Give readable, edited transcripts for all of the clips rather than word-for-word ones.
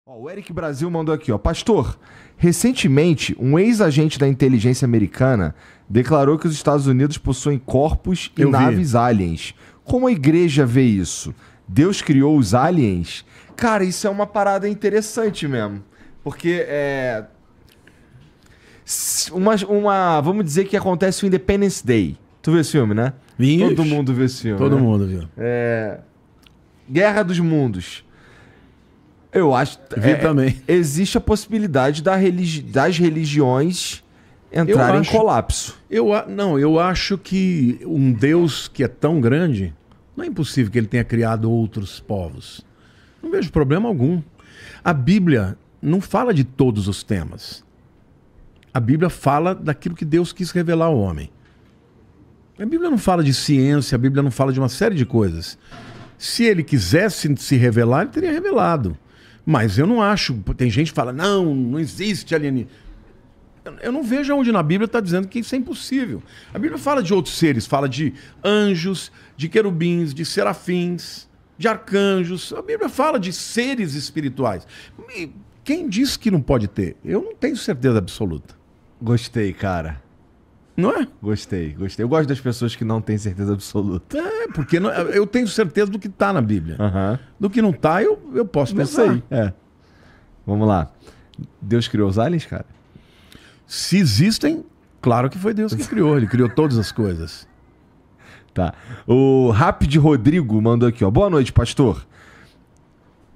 Ó, o Eric Brasil mandou aqui, ó. Pastor, recentemente, um ex-agente da inteligência americana declarou que os Estados Unidos possuem corpos e naves aliens. Como a igreja vê isso? Deus criou os aliens? Cara, isso é uma parada interessante mesmo. Porque vamos dizer que acontece o Independence Day. Tu viu esse filme, né? Ixi, todo mundo viu esse filme. Todo né? mundo viu. Guerra dos Mundos. Eu acho que também. Existe a possibilidade das religiões entrarem em colapso. Eu acho que um Deus que é tão grande, não é impossível que ele tenha criado outros povos. Não vejo problema algum. A Bíblia não fala de todos os temas. A Bíblia fala daquilo que Deus quis revelar ao homem. A Bíblia não fala de ciência, a Bíblia não fala de uma série de coisas. Se ele quisesse se revelar, ele teria revelado. Mas eu não acho. Tem gente que fala, não existe alienígena. Eu não vejo onde na Bíblia está dizendo que isso é impossível. A Bíblia fala de outros seres, fala de anjos, de querubins, de serafins, de arcanjos. A Bíblia fala de seres espirituais. E quem disse que não pode ter? Eu não tenho certeza absoluta. Gostei, cara. Não é? Gostei. Eu gosto das pessoas que não têm certeza absoluta. Porque eu tenho certeza do que está na Bíblia. Do que não está, eu posso pensar. Não sei. Vamos lá. Deus criou os aliens, cara? Se existem, claro que foi Deus que criou. Ele criou todas as coisas. Tá. O Rapid Rodrigo mandou aqui, ó. Boa noite, pastor.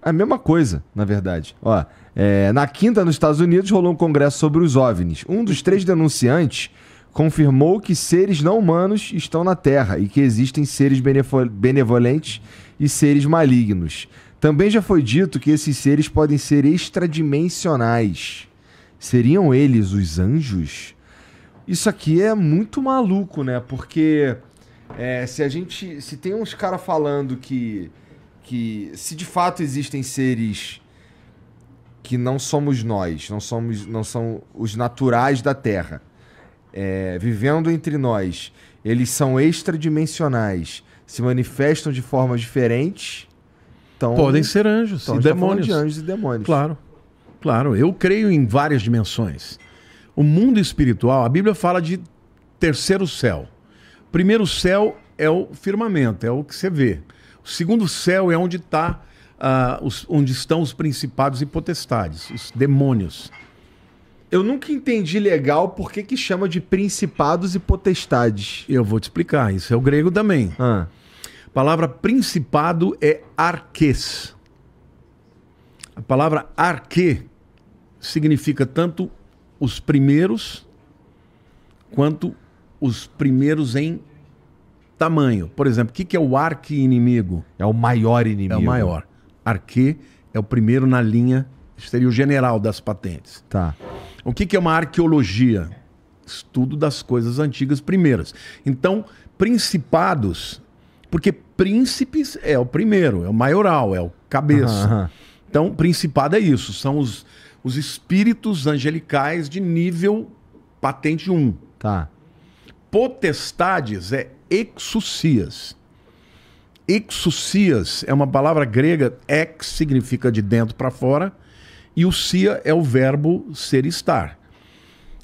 A mesma coisa, na verdade. Ó, na quinta, nos Estados Unidos, rolou um congresso sobre os OVNIs. Um dos 3 denunciantes confirmou que seres não humanos estão na Terra e que existem seres benevolentes e seres malignos. Também já foi dito que esses seres podem ser extradimensionais. Seriam eles os anjos? Isso aqui é muito maluco, né? Porque se tem uns caras falando que se de fato existem seres que não somos nós, não são os naturais da Terra, vivendo entre nós, eles são extradimensionais, se manifestam de formas diferentes, então podem ser anjos e demônios. De anjos e demônios. Claro, eu creio em várias dimensões. O mundo espiritual, a Bíblia fala de terceiro céu. O primeiro céu é o firmamento, é o que você vê. O segundo céu é onde estão os principados e potestades, os demônios. Eu nunca entendi legal por que chama de principados e potestades. Eu vou te explicar, isso é o grego também. A palavra principado é arquês. A palavra arquê significa tanto os primeiros quanto os primeiros em tamanho. Por exemplo, o que é o arqui-inimigo? É o maior inimigo. É o maior. Arquê é o primeiro na linha, seria o general das patentes. Tá. O que é uma arqueologia? Estudo das coisas antigas primeiras. Então, principados, porque príncipes é o primeiro, é o maioral, é o cabeça. Então, principado é isso, são os espíritos angelicais de nível patente 1. Tá. Potestades é exousias. Exousias é uma palavra grega, ex significa de dentro para fora, e o sia é o verbo ser e estar.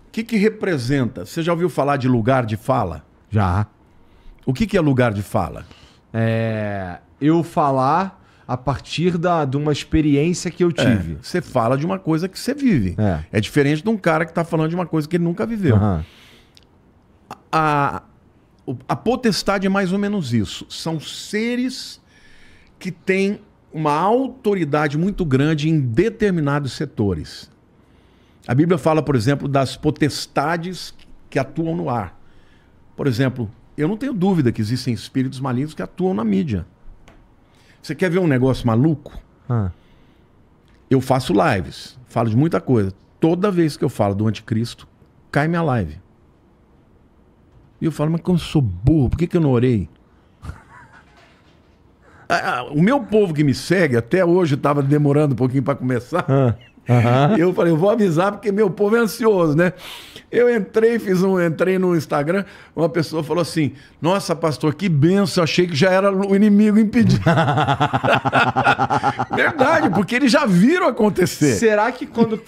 O que representa? Você já ouviu falar de lugar de fala? Já. O que é lugar de fala? Eu falar a partir de uma experiência que eu tive. Você fala de uma coisa que você vive. É diferente de um cara que está falando de uma coisa que ele nunca viveu. A potestade é mais ou menos isso. São seres que têm uma autoridade muito grande em determinados setores. A Bíblia fala, por exemplo, das potestades que atuam no ar. Por exemplo, eu não tenho dúvida que existem espíritos malignos que atuam na mídia. Você quer ver um negócio maluco? Eu faço lives, falo de muita coisa. Toda vez que eu falo do anticristo, cai minha live. E eu falo, mas como eu sou burro, por que eu não orei? O meu povo que me segue, até hoje estava demorando um pouquinho para começar, Eu falei, eu vou avisar porque meu povo é ansioso, né? Eu entrei no Instagram, uma pessoa falou assim, nossa, pastor, que benção, achei que já era o inimigo impedido. Verdade, porque eles já viram acontecer. Será que quando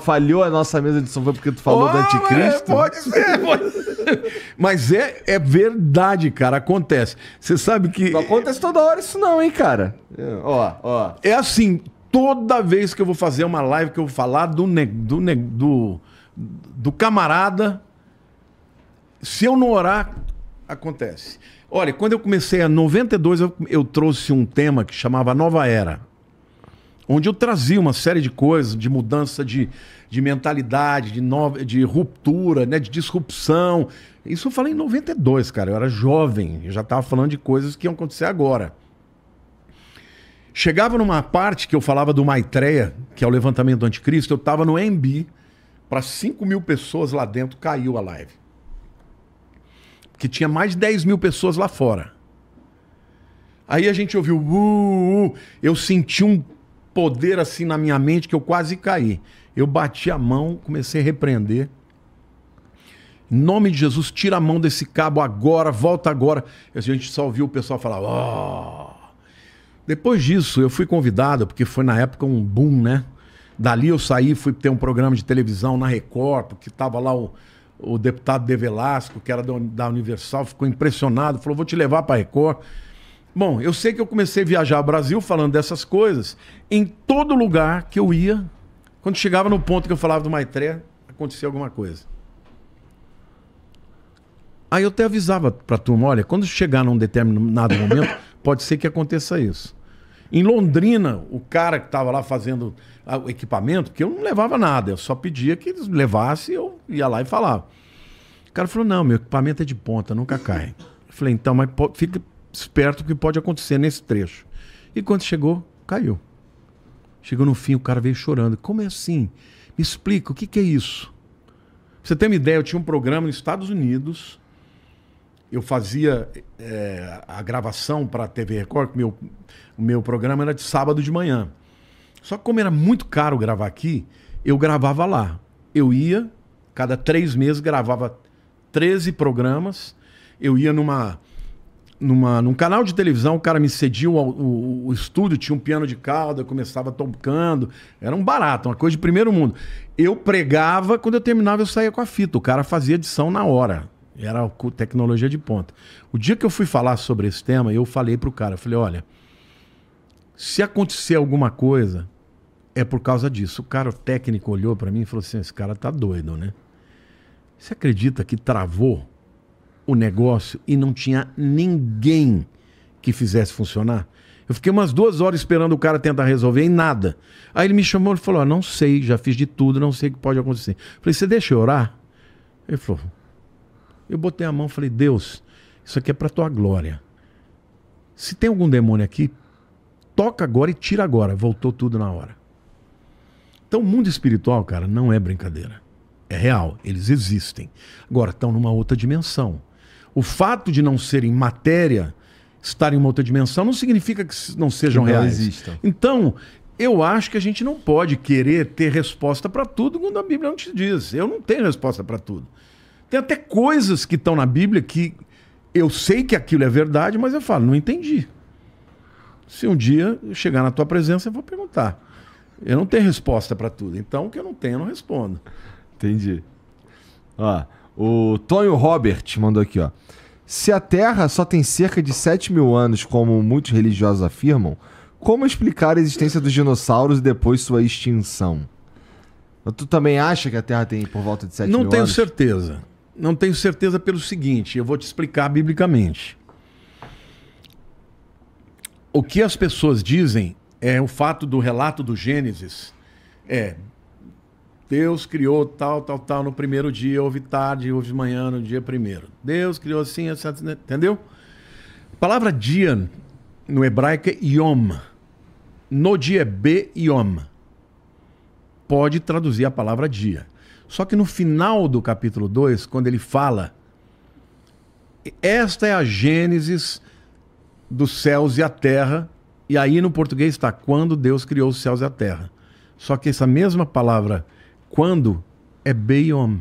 falhou a nossa mesa de som foi porque tu falou do anticristo? Pode ser, pode ser. Mas é verdade, cara, acontece. Você sabe que... Não acontece toda hora isso não, hein, cara? Ó. É assim, toda vez que eu vou fazer uma live que eu vou falar do camarada, se eu não orar, acontece. Olha, quando eu comecei em 92, eu trouxe um tema que chamava Nova Era, onde eu trazia uma série de coisas, de mudança de mentalidade, de ruptura, né, de disrupção. Isso eu falei em 92, cara, eu era jovem, eu já estava falando de coisas que iam acontecer agora. Chegava numa parte que eu falava do Maitreya, que é o levantamento do anticristo, eu estava no MB, para 5 mil pessoas lá dentro, caiu a live. Porque tinha mais de 10 mil pessoas lá fora. Aí a gente ouviu, eu senti um poder assim na minha mente que eu quase caí. Eu bati a mão, comecei a repreender. Em nome de Jesus, tira a mão desse cabo agora, volta agora. E a gente só ouviu o pessoal falar, ó. Depois disso, eu fui convidado, porque foi na época um boom, né? Dali eu saí, fui ter um programa de televisão na Record, porque estava lá o deputado De Velasco, que era da Universal, ficou impressionado, falou, vou te levar para a Record. Bom, eu sei que eu comecei a viajar ao Brasil falando dessas coisas. Em todo lugar que eu ia, quando chegava no ponto que eu falava do Maitreya, acontecia alguma coisa. Aí eu até avisava para a turma, olha, quando chegar num determinado momento, pode ser que aconteça isso. Em Londrina, o cara que estava lá fazendo o equipamento, porque eu não levava nada, eu só pedia que eles levassem, eu ia lá e falava. O cara falou, não, meu equipamento é de ponta, nunca cai. Eu falei, então, mas fica esperto que pode acontecer nesse trecho. E quando chegou, caiu. Chegou no fim, o cara veio chorando. Como é assim? Me explica, o que é isso? Pra você ter uma ideia, eu tinha um programa nos Estados Unidos, eu fazia a gravação para a TV Record, que o meu programa era de sábado de manhã. Só que como era muito caro gravar aqui, eu gravava lá. Eu ia, cada 3 meses, gravava 13 programas. Eu ia num canal de televisão, o cara me cedia o estúdio, tinha um piano de cauda, eu começava tocando. Era um barato, uma coisa de primeiro mundo. Eu pregava, quando eu terminava eu saía com a fita. O cara fazia edição na hora. Era tecnologia de ponta. O dia que eu fui falar sobre esse tema, eu falei pro cara, eu falei, olha, se acontecer alguma coisa, é por causa disso. O cara, o técnico, olhou para mim e falou assim, esse cara tá doido, né? Você acredita que travou o negócio e não tinha ninguém que fizesse funcionar? Eu fiquei umas 2 horas esperando o cara tentar resolver e nada. Aí ele me chamou e falou, não sei, já fiz de tudo, não sei o que pode acontecer. Eu falei, você deixa eu orar? Ele falou, eu botei a mão e falei, Deus, isso aqui é para tua glória. Se tem algum demônio aqui, toca agora e tira agora. Voltou tudo na hora. Então o mundo espiritual, cara, não é brincadeira. É real, eles existem. Agora, estão numa outra dimensão. O fato de não serem matéria, estar em uma outra dimensão, não significa que não sejam reais. Existam. Então, eu acho que a gente não pode querer ter resposta para tudo quando a Bíblia não te diz. Eu não tenho resposta para tudo. Tem até coisas que estão na Bíblia que eu sei que aquilo é verdade, mas eu falo, não entendi. Se um dia eu chegar na tua presença, eu vou perguntar. Eu não tenho resposta para tudo. Então, o que eu não tenho, eu não respondo. Entendi. Ó, o Tonho Robert mandou aqui, ó. Se a Terra só tem cerca de 7.000 anos, como muitos religiosos afirmam, como explicar a existência dos dinossauros e depois sua extinção? Tu também acha que a Terra tem por volta de 7.000 anos? Não tenho certeza. Não tenho certeza pelo seguinte, eu vou te explicar biblicamente. O que as pessoas dizem é o fato do relato do Gênesis. Deus criou tal no primeiro dia, houve tarde, houve manhã no dia primeiro. Deus criou assim, etc, entendeu? A palavra dia no hebraico é yom. No dia é be-yom. Pode traduzir a palavra dia. Só que no final do capítulo 2, quando ele fala, esta é a Gênesis dos céus e a terra, e aí no português está quando Deus criou os céus e a terra. Só que essa mesma palavra, quando, é beyom.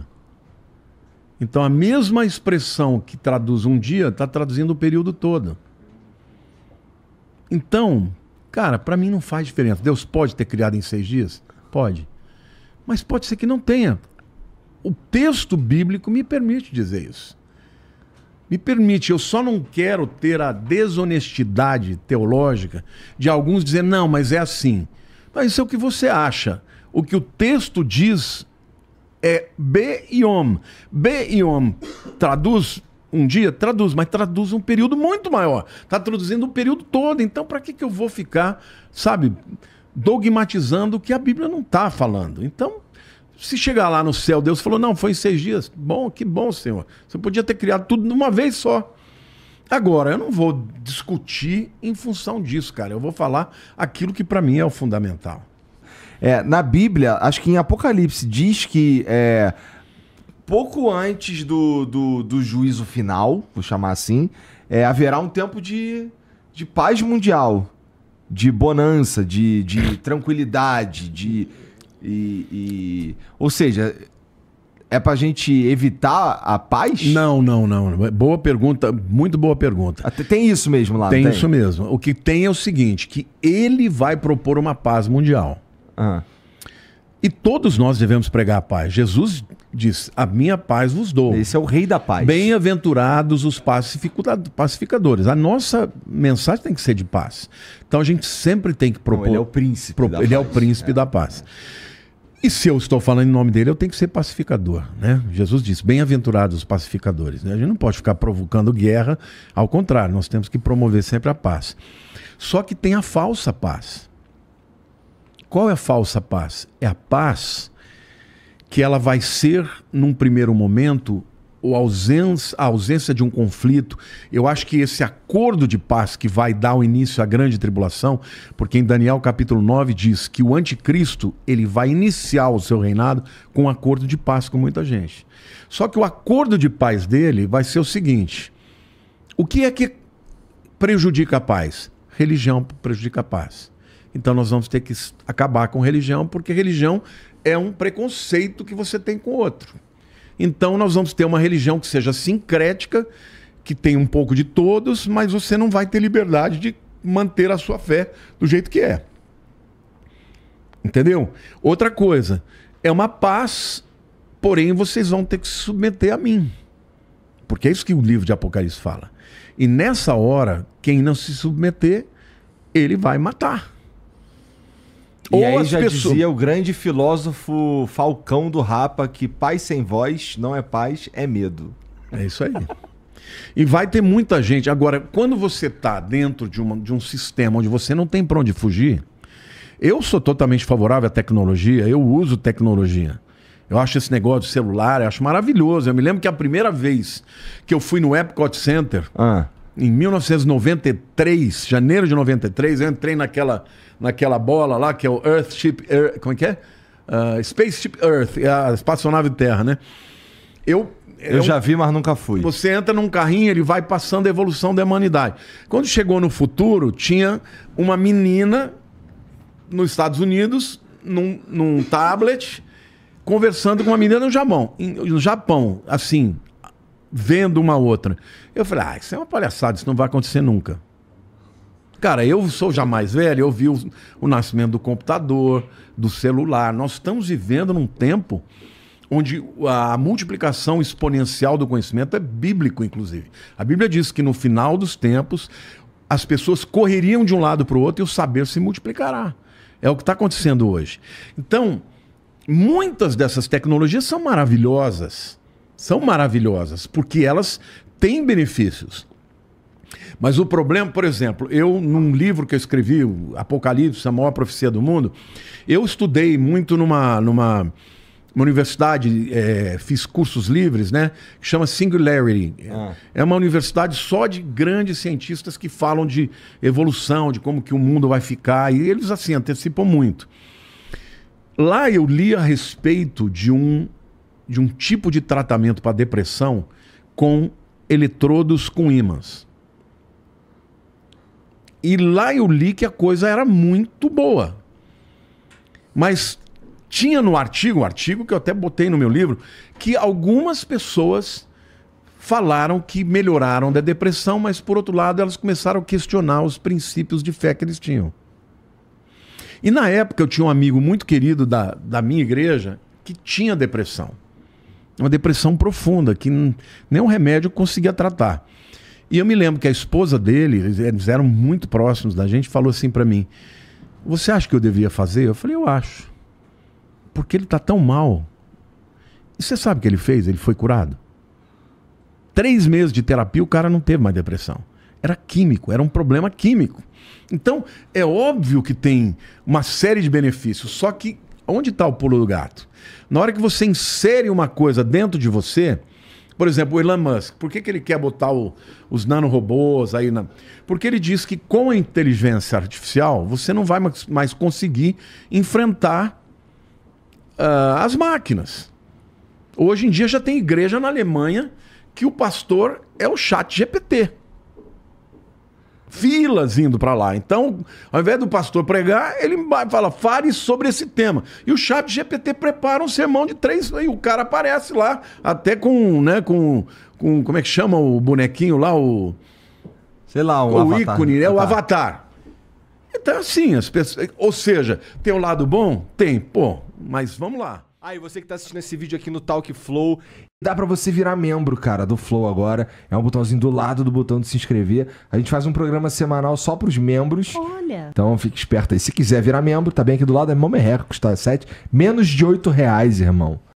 Então a mesma expressão que traduz um dia, está traduzindo o período todo. Então, cara, para mim não faz diferença. Deus pode ter criado em 6 dias? Pode. Mas pode ser que não tenha. O texto bíblico me permite dizer isso. Me permite, eu só não quero ter a desonestidade teológica de alguns dizer, não, mas é assim. Mas isso é o que você acha. O que o texto diz é Beyom. Beyom traduz um dia? Traduz, mas traduz um período muito maior. Está traduzindo o período todo. Então, para que eu vou ficar, sabe, dogmatizando o que a Bíblia não está falando? Então, se chegar lá no céu, Deus falou, não, foi em 6 dias. Bom, que bom, Senhor. Você podia ter criado tudo de uma vez só. Agora, eu não vou discutir em função disso, cara. Eu vou falar aquilo que para mim é o fundamental. Na Bíblia, acho que em Apocalipse diz que pouco antes do juízo final, vou chamar assim, haverá um tempo de paz mundial, de bonança, de tranquilidade, ou seja, é pra gente evitar a paz? Não. Boa pergunta, muito boa pergunta. Tem isso mesmo lá, tem isso mesmo. O que tem é o seguinte, que ele vai propor uma paz mundial. E todos nós devemos pregar a paz. Jesus diz, a minha paz vos dou. Esse é o rei da paz. Bem-aventurados os pacificadores. A nossa mensagem tem que ser de paz. Então a gente sempre tem que propor... Ele é o príncipe da paz. Ele é o príncipe da paz. E se eu estou falando em nome dele, eu tenho que ser pacificador, né? Jesus disse, bem-aventurados os pacificadores, né? A gente não pode ficar provocando guerra, ao contrário, nós temos que promover sempre a paz. Só que tem a falsa paz. Qual é a falsa paz? É a paz que ela vai ser, num primeiro momento, a ausência de um conflito. Eu acho que esse acordo de paz que vai dar o início à grande tribulação, porque em Daniel capítulo 9 diz que o anticristo ele vai iniciar o seu reinado com um acordo de paz com muita gente. Só que o acordo de paz dele vai ser o seguinte, o que é que prejudica a paz? Religião prejudica a paz. Então nós vamos ter que acabar com religião, porque religião é um preconceito que você tem com o outro. Então nós vamos ter uma religião que seja sincrética, que tem um pouco de todos, mas você não vai ter liberdade de manter a sua fé do jeito que é. Entendeu? Outra coisa, é uma paz, porém vocês vão ter que se submeter a mim. Porque é isso que o livro de Apocalipse fala. E nessa hora, quem não se submeter, ele vai matar. E aí já dizia o grande filósofo Falcão do Rapa que paz sem voz não é paz, é medo. É isso aí. E vai ter muita gente. Agora, quando você está dentro de um sistema onde você não tem para onde fugir, eu sou totalmente favorável à tecnologia, eu uso tecnologia. Eu acho esse negócio de celular, eu acho maravilhoso. Eu me lembro que a primeira vez que eu fui no Epcot Center, em 1993, janeiro de 93, eu entrei naquela bola lá, que é o Earthship, como é que é? Spaceship Earth, é a espaçonave Terra, né? Eu já vi, mas nunca fui. Você entra num carrinho, ele vai passando a evolução da humanidade. Quando chegou no futuro, tinha uma menina nos Estados Unidos, num tablet, conversando com uma menina no Japão, assim, vendo uma outra. Eu falei, isso é uma palhaçada, isso não vai acontecer nunca. Cara, eu sou já mais velho, eu vi o nascimento do computador, do celular. Nós estamos vivendo num tempo onde a multiplicação exponencial do conhecimento é bíblico, inclusive. A Bíblia diz que no final dos tempos, as pessoas correriam de um lado para o outro e o saber se multiplicará. É o que está acontecendo hoje. Então, muitas dessas tecnologias são maravilhosas. São maravilhosas, porque elas têm benefícios. Mas o problema, por exemplo, eu num livro que eu escrevi, o Apocalipse, a maior profecia do mundo, eu estudei muito numa universidade, fiz cursos livres, né? Que chama Singularity. É uma universidade só de grandes cientistas que falam de evolução, de como que o mundo vai ficar, e eles assim antecipam muito. Lá eu li a respeito de um tipo de tratamento para depressão com eletrodos com ímãs. E lá eu li que a coisa era muito boa. Mas tinha no artigo, um artigo que eu até botei no meu livro, que algumas pessoas falaram que melhoraram da depressão, mas por outro lado elas começaram a questionar os princípios de fé que eles tinham. E na época eu tinha um amigo muito querido da minha igreja que tinha depressão. Uma depressão profunda, que nenhum remédio conseguia tratar. E eu me lembro que a esposa dele, eles eram muito próximos da gente, falou assim pra mim: você acha que eu devia fazer? Eu falei: eu acho. Porque ele tá tão mal. E você sabe o que ele fez? Ele foi curado. 3 meses de terapia, o cara não teve mais depressão. Era químico, era um problema químico. Então, é óbvio que tem uma série de benefícios, só que onde está o pulo do gato? Na hora que você insere uma coisa dentro de você, por exemplo, o Elon Musk, por que ele quer botar os nanorobôs aí? Porque ele diz que com a inteligência artificial, você não vai mais conseguir enfrentar as máquinas. Hoje em dia já tem igreja na Alemanha que o pastor é o ChatGPT. Filas indo para lá. Então, ao invés do pastor pregar, ele vai falar: fale sobre esse tema. E o ChatGPT prepara um sermão de 3, e o cara aparece lá, até com como é que chama o bonequinho lá? Sei lá, o avatar, ícone, né? O avatar. Então, assim, as pessoas... Ou seja, tem um lado bom? Tem, pô, mas vamos lá. Aí, você que tá assistindo esse vídeo aqui no Talk Flow, dá pra você virar membro, cara, do Flow agora. É um botãozinho do lado do botão de se inscrever. A gente faz um programa semanal só pros membros. Olha. Então fique esperto aí. Se quiser virar membro, tá bem aqui do lado, é mó merreca, custa menos de R$8, irmão.